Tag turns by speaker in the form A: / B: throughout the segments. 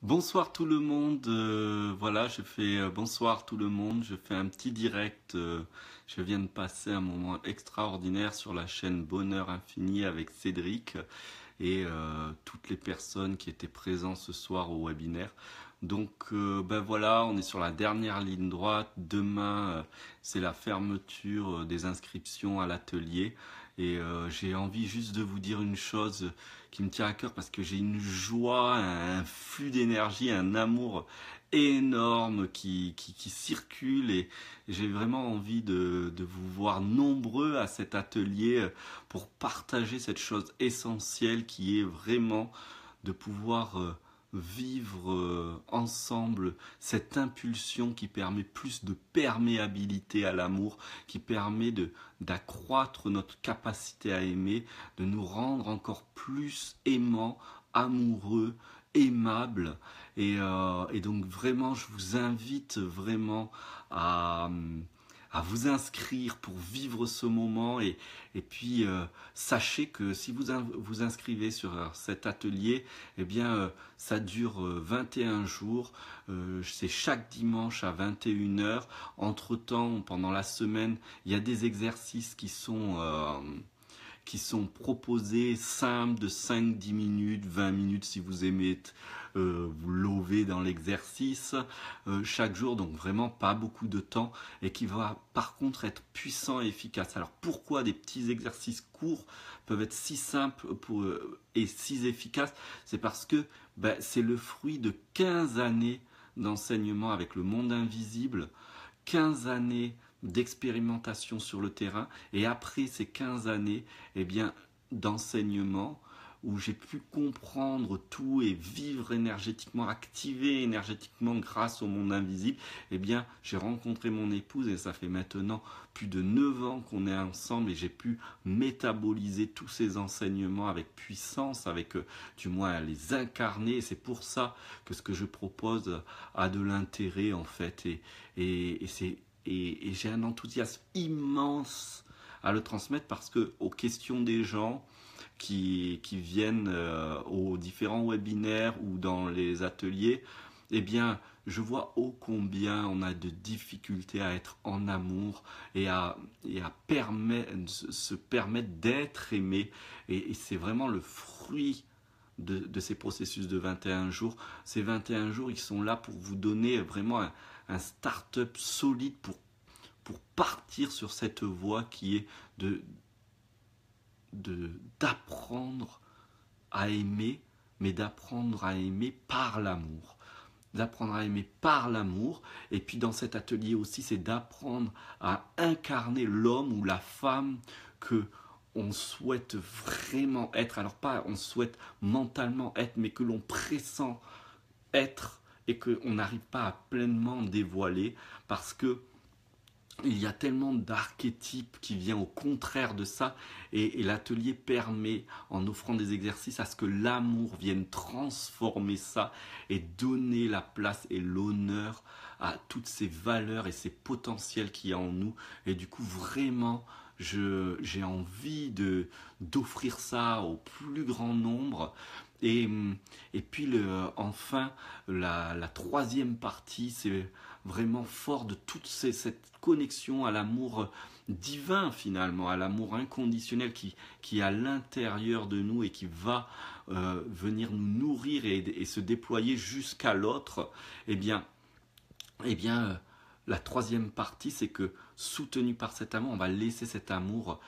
A: Bonsoir tout le monde, voilà, je fais bonsoir tout le monde, je fais un petit direct, je viens de passer un moment extraordinaire sur la chaîne Bonheur Infini avec Cédric et toutes les personnes qui étaient présentes ce soir au webinaire. Donc ben voilà, on est sur la dernière ligne droite, demain c'est la fermeture des inscriptions à l'atelier et j'ai envie juste de vous dire une chose qui me tient à cœur parce que j'ai une joie, un flux d'énergie, un amour énorme qui circule et j'ai vraiment envie de vous voir nombreux à cet atelier pour partager cette chose essentielle qui est vraiment de pouvoir vivre ensemble cette impulsion qui permet plus de perméabilité à l'amour, qui permet d'accroître notre capacité à aimer, de nous rendre encore plus aimants, amoureux, aimables. Et donc vraiment, je vous invite vraiment à, à vous inscrire pour vivre ce moment et puis sachez que si vous inscrivez sur cet atelier, eh bien ça dure 21 jours, c'est chaque dimanche à 21 heures. Entre-temps, pendant la semaine, il y a des exercices qui sont proposés simples de 5-10 minutes, 20 minutes si vous aimez vous lever dans l'exercice chaque jour, donc vraiment pas beaucoup de temps et qui va par contre être puissant et efficace. Alors pourquoi des petits exercices courts peuvent être si simples et si efficaces? C'est parce que c'est le fruit de 15 années d'enseignement avec le monde invisible, 15 années d'expérimentation sur le terrain et après ces 15 années eh bien, d'enseignement où j'ai pu comprendre tout et vivre énergétiquement, activer énergétiquement grâce au monde invisible, eh bien, j'ai rencontré mon épouse et ça fait maintenant plus de 9 ans qu'on est ensemble et j'ai pu métaboliser tous ces enseignements avec puissance, avec du moins les incarner. Et c'est pour ça que ce que je propose a de l'intérêt en fait et j'ai un enthousiasme immense à le transmettre parce que aux questions des gens qui viennent aux différents webinaires ou dans les ateliers, eh bien, je vois ô combien on a de difficultés à être en amour et à se permettre d'être aimé. Et c'est vraiment le fruit de ces processus de 21 jours. Ces 21 jours, ils sont là pour vous donner vraiment un start-up solide pour partir sur cette voie qui est d'apprendre à aimer, mais d'apprendre à aimer par l'amour. D'apprendre à aimer par l'amour. Et puis dans cet atelier aussi, c'est d'apprendre à incarner l'homme ou la femme que on souhaite vraiment être. Alors pas on souhaite mentalement être, mais que l'on pressent être et qu'on n'arrive pas à pleinement dévoiler parce que il y a tellement d'archétypes qui viennent au contraire de ça et l'atelier permet, en offrant des exercices, à ce que l'amour vienne transformer ça et donner la place et l'honneur à toutes ces valeurs et ces potentiels qu'il y a en nous. Et du coup, vraiment, j'ai envie d'offrir ça au plus grand nombre. Et, et puis enfin, la troisième partie, c'est vraiment fort de toute cette connexion à l'amour divin finalement, à l'amour inconditionnel qui est à l'intérieur de nous et qui va venir nous nourrir et se déployer jusqu'à l'autre. Eh bien, eh bien la troisième partie, c'est que soutenu par cet amour, on va laisser cet amour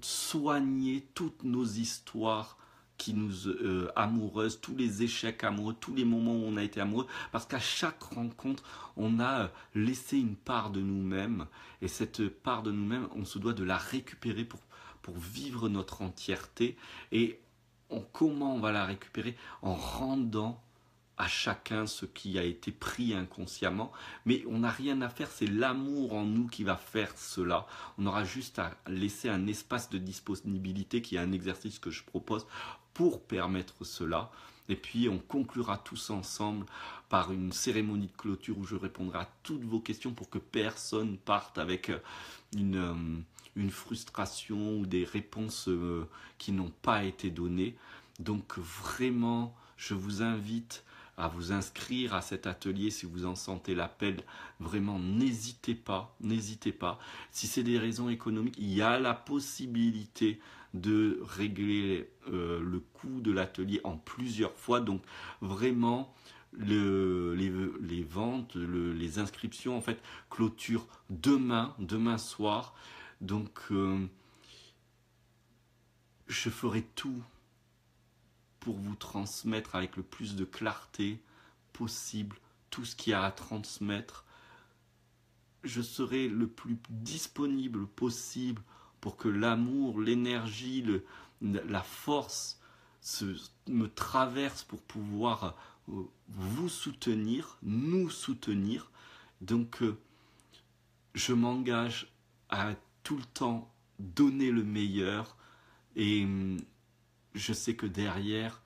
A: soigner toutes nos histoires qui nous amoureuses, tous les échecs amoureux, tous les moments où on a été amoureux, parce qu'à chaque rencontre, on a laissé une part de nous-mêmes, et cette part de nous-mêmes, on se doit de la récupérer pour vivre notre entièreté. Et comment on va la récupérer? En rendant à chacun ce qui a été pris inconsciemment, mais on n'a rien à faire, c'est l'amour en nous qui va faire cela. On aura juste à laisser un espace de disponibilité qui est un exercice que je propose pour permettre cela. Et puis on conclura tous ensemble par une cérémonie de clôture où je répondrai à toutes vos questions pour que personne parte avec une frustration ou des réponses qui n'ont pas été données. Donc vraiment, je vous invite à vous inscrire à cet atelier si vous en sentez l'appel. Vraiment, n'hésitez pas, n'hésitez pas. Si c'est des raisons économiques, il y a la possibilité de régler le coût de l'atelier en plusieurs fois. Donc vraiment, les ventes, les inscriptions en fait clôturent demain soir. Donc je ferai tout pour vous transmettre avec le plus de clarté possible tout ce qu'il y a à transmettre. Je serai le plus disponible possible pour que l'amour, l'énergie, la force me traverse pour pouvoir vous soutenir, nous soutenir. Donc je m'engage à tout le temps donner le meilleur et je sais que derrière,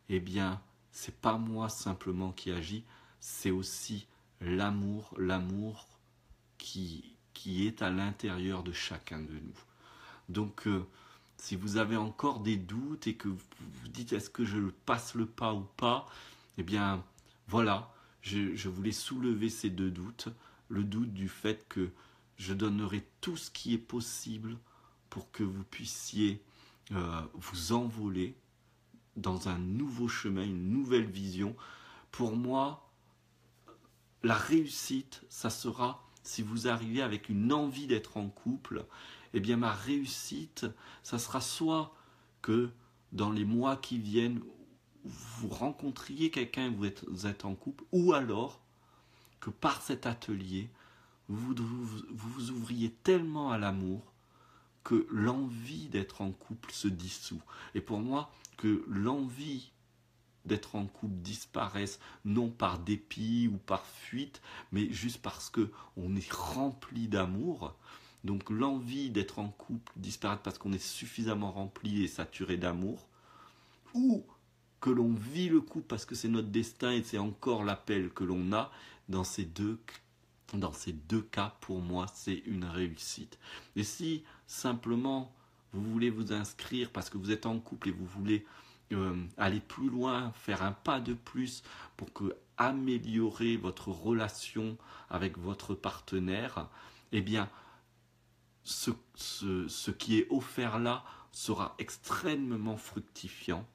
A: eh bien, c'est pas moi simplement qui agis, c'est aussi l'amour qui est à l'intérieur de chacun de nous. Donc, si vous avez encore des doutes et que vous vous dites est-ce que je passe le pas ou pas, eh bien, voilà, je voulais soulever ces deux doutes. Le doute du fait que je donnerai tout ce qui est possible pour que vous puissiez vous envoler dans un nouveau chemin, une nouvelle vision. Pour moi, la réussite, ça sera si vous arrivez avec une envie d'être en couple. Eh bien, ma réussite, ça sera soit que dans les mois qui viennent, vous rencontriez quelqu'un et vous êtes en couple, ou alors que par cet atelier, vous vous ouvriez tellement à l'amour que l'envie d'être en couple se dissout. Et pour moi, que l'envie d'être en couple disparaisse, non par dépit ou par fuite, mais juste parce que on est rempli d'amour. Donc l'envie d'être en couple disparaît parce qu'on est suffisamment rempli et saturé d'amour, ou que l'on vit le couple parce que c'est notre destin et c'est encore l'appel que l'on a. Dans ces deux cas, pour moi, c'est une réussite. Et si simplement vous voulez vous inscrire parce que vous êtes en couple et vous voulez aller plus loin, faire un pas de plus pour améliorer votre relation avec votre partenaire, eh bien, ce qui est offert là sera extrêmement fructifiant.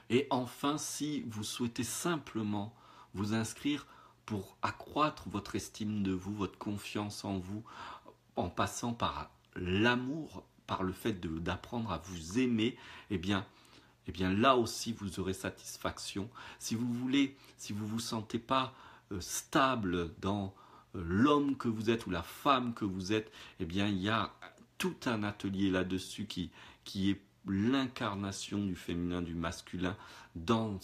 A: Et enfin, si vous souhaitez simplement vous inscrire pour accroître votre estime de vous, votre confiance en vous, en passant par l'amour, par le fait d'apprendre à vous aimer, eh bien là aussi vous aurez satisfaction. Si vous vous sentez pas stable dans l'homme que vous êtes ou la femme que vous êtes, eh bien il y a tout un atelier là-dessus qui est l'incarnation du féminin, du masculin dans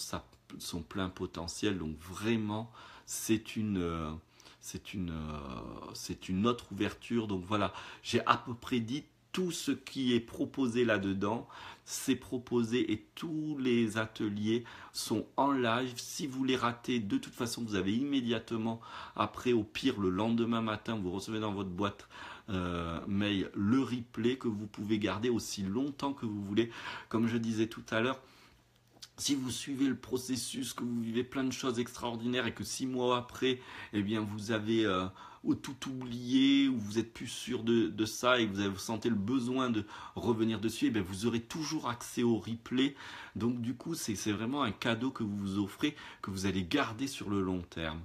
A: son plein potentiel. Donc vraiment, c'est une autre ouverture. Donc voilà, j'ai à peu près dit tout ce qui est proposé là-dedans. C'est proposé et tous les ateliers sont en live. Si vous les ratez, de toute façon, vous avez immédiatement après, au pire le lendemain matin, vous recevez dans votre boîte mail le replay que vous pouvez garder aussi longtemps que vous voulez. Comme je disais tout à l'heure, si vous suivez le processus, que vous vivez plein de choses extraordinaires et que 6 mois après, eh bien vous avez tout oublié ou vous n'êtes plus sûr de ça et vous sentez le besoin de revenir dessus, eh bien vous aurez toujours accès au replay. Donc du coup, c'est vraiment un cadeau que vous vous offrez, que vous allez garder sur le long terme.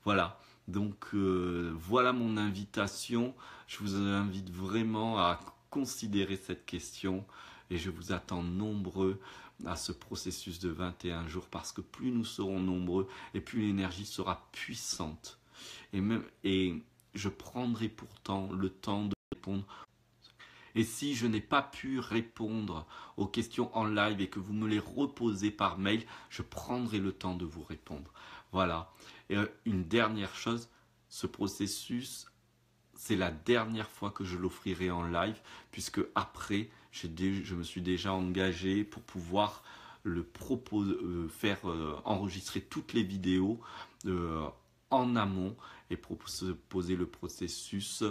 A: Voilà. Donc voilà mon invitation. Je vous invite vraiment à considérer cette question et je vous attends nombreux à ce processus de 21 jours parce que plus nous serons nombreux et plus l'énergie sera puissante. Et je prendrai pourtant le temps de répondre. Et si je n'ai pas pu répondre aux questions en live et que vous me les reposez par mail, je prendrai le temps de vous répondre. Voilà. Et une dernière chose, ce processus, c'est la dernière fois que je l'offrirai en live, puisque après, je me suis déjà engagé pour pouvoir faire enregistrer toutes les vidéos en amont et proposer le processus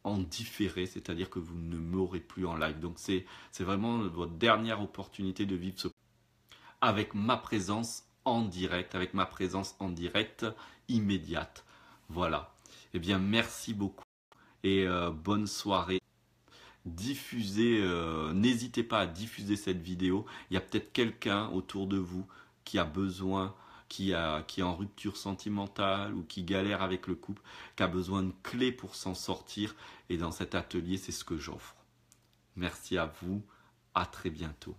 A: en différé, c'est-à-dire que vous ne m'aurez plus en live. Donc c'est vraiment votre dernière opportunité de vivre ce avec ma présence en direct, avec ma présence en direct immédiate. Voilà. Eh bien, merci beaucoup et bonne soirée. Diffusez, n'hésitez pas à diffuser cette vidéo. Il y a peut-être quelqu'un autour de vous qui a besoin, qui est en rupture sentimentale ou qui galère avec le couple, qui a besoin de clés pour s'en sortir. Et dans cet atelier, c'est ce que j'offre. Merci à vous. À très bientôt.